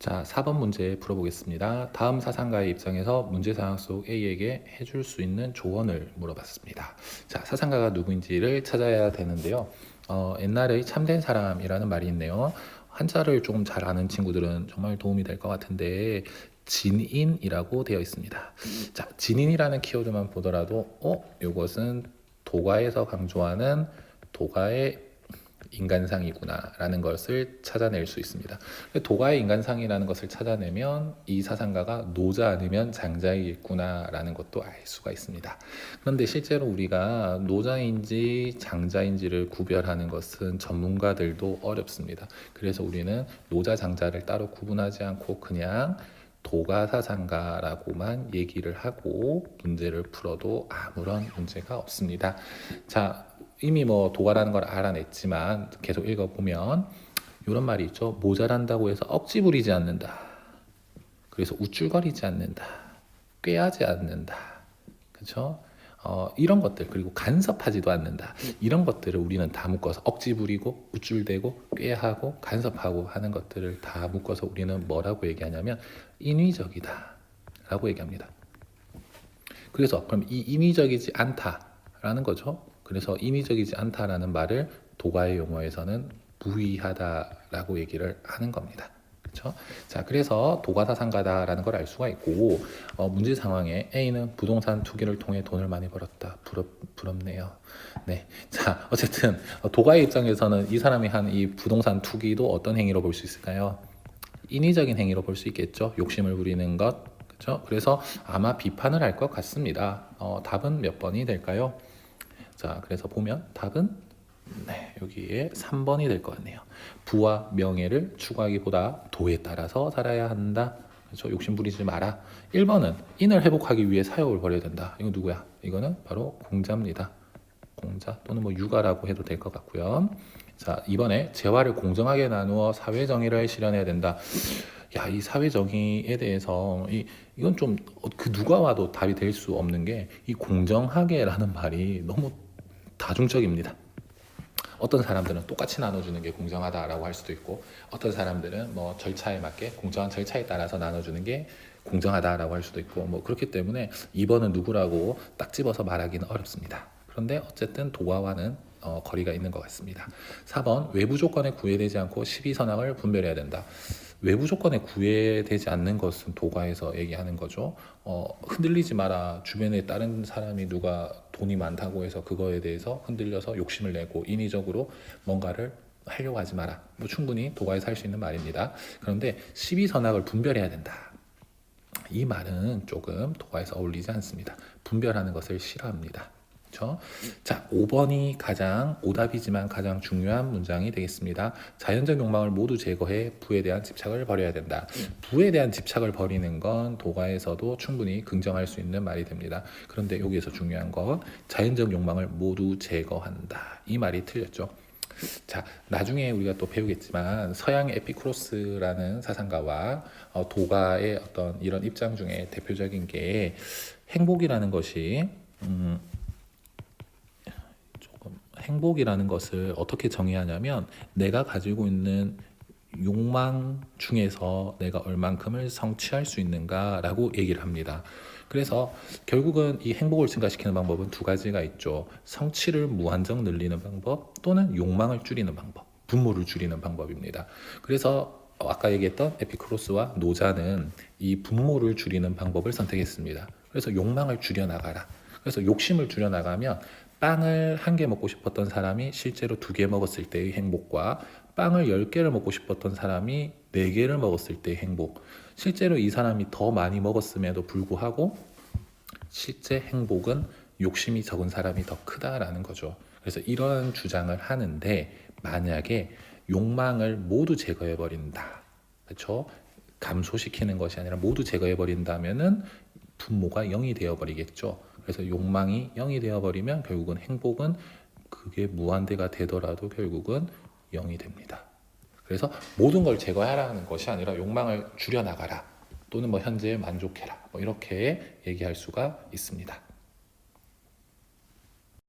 자, 4번 문제 풀어보겠습니다. 다음 사상가의 입장에서 문제사항 속 A에게 해줄 수 있는 조언을 물어봤습니다. 자, 사상가가 누구인지를 찾아야 되는데요. 옛날의 참된 사람이라는 말이 있네요. 한자를 조금 잘 아는 친구들은 정말 도움이 될 것 같은데 진인이라고 되어 있습니다. 자, 진인이라는 키워드만 보더라도 이것은 도가에서 강조하는 도가의 인간상이구나 라는 것을 찾아낼 수 있습니다. 도가의 인간상이라는 것을 찾아내면 이 사상가가 노자 아니면 장자이겠구나 라는 것도 알 수가 있습니다. 그런데 실제로 우리가 노자인지 장자인지를 구별하는 것은 전문가들도 어렵습니다. 그래서 우리는 노자 장자를 따로 구분하지 않고 그냥 도가사상가라고만 얘기를 하고 문제를 풀어도 아무런 문제가 없습니다. 자, 이미 도가라는 걸 알아냈지만 계속 읽어보면 이런 말이 있죠. 모자란다고 해서 억지 부리지 않는다. 그래서 우쭐거리지 않는다. 꾀하지 않는다. 그렇죠? 이런 것들, 그리고 간섭하지도 않는다. 이런 것들을 우리는 다 묶어서 억지 부리고 우쭐대고 꾀하고 간섭하고 하는 것들을 다 묶어서 우리는 뭐라고 얘기하냐면 인위적이다 라고 얘기합니다. 그래서 그럼 이 인위적이지 않다라는 거죠. 그래서 인위적이지 않다라는 말을 도가의 용어에서는 무의하다라고 얘기를 하는 겁니다. 그렇죠? 자, 그래서 도가사상가다라는 걸 알 수가 있고 문제 상황에 A는 부동산 투기를 통해 돈을 많이 벌었다. 부럽네요. 네, 자, 어쨌든 도가의 입장에서는 이 사람이 한 이 부동산 투기도 어떤 행위로 볼 수 있을까요? 인위적인 행위로 볼 수 있겠죠. 욕심을 부리는 것. 그렇죠? 그래서 아마 비판을 할 것 같습니다. 답은 몇 번이 될까요? 자, 그래서 보면 답은 여기에 3번이 될 것 같네요. 부와 명예를 추구하기보다 도에 따라서 살아야 한다. 그렇죠? 욕심 부리지 마라. 1번은 인을 회복하기 위해 사욕을 벌여야 된다. 이거 누구야? 이거는 바로 공자입니다. 공자 또는 유가라고 해도 될 것 같고요. 자, 이번에 재화를 공정하게 나누어 사회 정의를 실현해야 된다. 야, 이 사회 정의에 대해서 이건 좀 그 누가 와도 답이 될 수 없는 게 이 공정하게라는 말이 너무 다중적입니다. 어떤 사람들은 똑같이 나눠주는 게 공정하다라고 할 수도 있고 어떤 사람들은 절차에 맞게 공정한 절차에 따라서 나눠주는 게 공정하다라고 할 수도 있고 그렇기 때문에 2번은 누구라고 딱 집어서 말하기는 어렵습니다. 그런데 어쨌든 도가와는 거리가 있는 것 같습니다. 4번 외부 조건에 구애되지 않고 12선악을 분별해야 된다. 외부 조건에 구애되지 않는 것은 도가에서 얘기하는 거죠. 흔들리지 마라. 주변에 다른 사람이 누가 돈이 많다고 해서 그거에 대해서 흔들려서 욕심을 내고 인위적으로 뭔가를 하려고 하지 마라. 충분히 도가에서 할 수 있는 말입니다. 그런데 12선악을 분별해야 된다. 이 말은 조금 도가에서 어울리지 않습니다. 분별하는 것을 싫어합니다. 그렇죠? 자, 5번이 가장 오답이지만 가장 중요한 문장이 되겠습니다. 자연적 욕망을 모두 제거해 부에 대한 집착을 버려야 된다. 부에 대한 집착을 버리는 건 도가에서도 충분히 긍정할 수 있는 말이 됩니다. 그런데 여기에서 중요한 건 자연적 욕망을 모두 제거한다. 이 말이 틀렸죠. 자, 나중에 우리가 또 배우겠지만 서양의 에피쿠로스라는 사상가와 도가의 어떤 이런 입장 중에 대표적인 게 행복이라는 것이 행복이라는 것을 어떻게 정의하냐면 내가 가지고 있는 욕망 중에서 내가 얼만큼을 성취할 수 있는가라고 얘기를 합니다. 그래서 결국은 이 행복을 증가시키는 방법은 두 가지가 있죠. 성취를 무한정 늘리는 방법 또는 욕망을 줄이는 방법, 분모를 줄이는 방법입니다. 그래서 아까 얘기했던 에피쿠로스와 노자는 이 분모를 줄이는 방법을 선택했습니다. 그래서 욕망을 줄여나가라. 그래서 욕심을 줄여나가면 빵을 1개 먹고 싶었던 사람이 실제로 2개 먹었을 때의 행복과 빵을 10개를 먹고 싶었던 사람이 4개를 먹었을 때의 행복, 실제로 이 사람이 더 많이 먹었음에도 불구하고 실제 행복은 욕심이 적은 사람이 더 크다라는 거죠. 그래서 이런 주장을 하는데 만약에 욕망을 모두 제거해버린다, 그렇죠? 감소시키는 것이 아니라 모두 제거해버린다면은 분모가 0이 되어버리겠죠. 그래서 욕망이 0이 되어버리면 결국은 행복은 그게 무한대가 되더라도 결국은 0이 됩니다. 그래서 모든 걸 제거하라는 것이 아니라 욕망을 줄여나가라 또는 현재에 만족해라 이렇게 얘기할 수가 있습니다.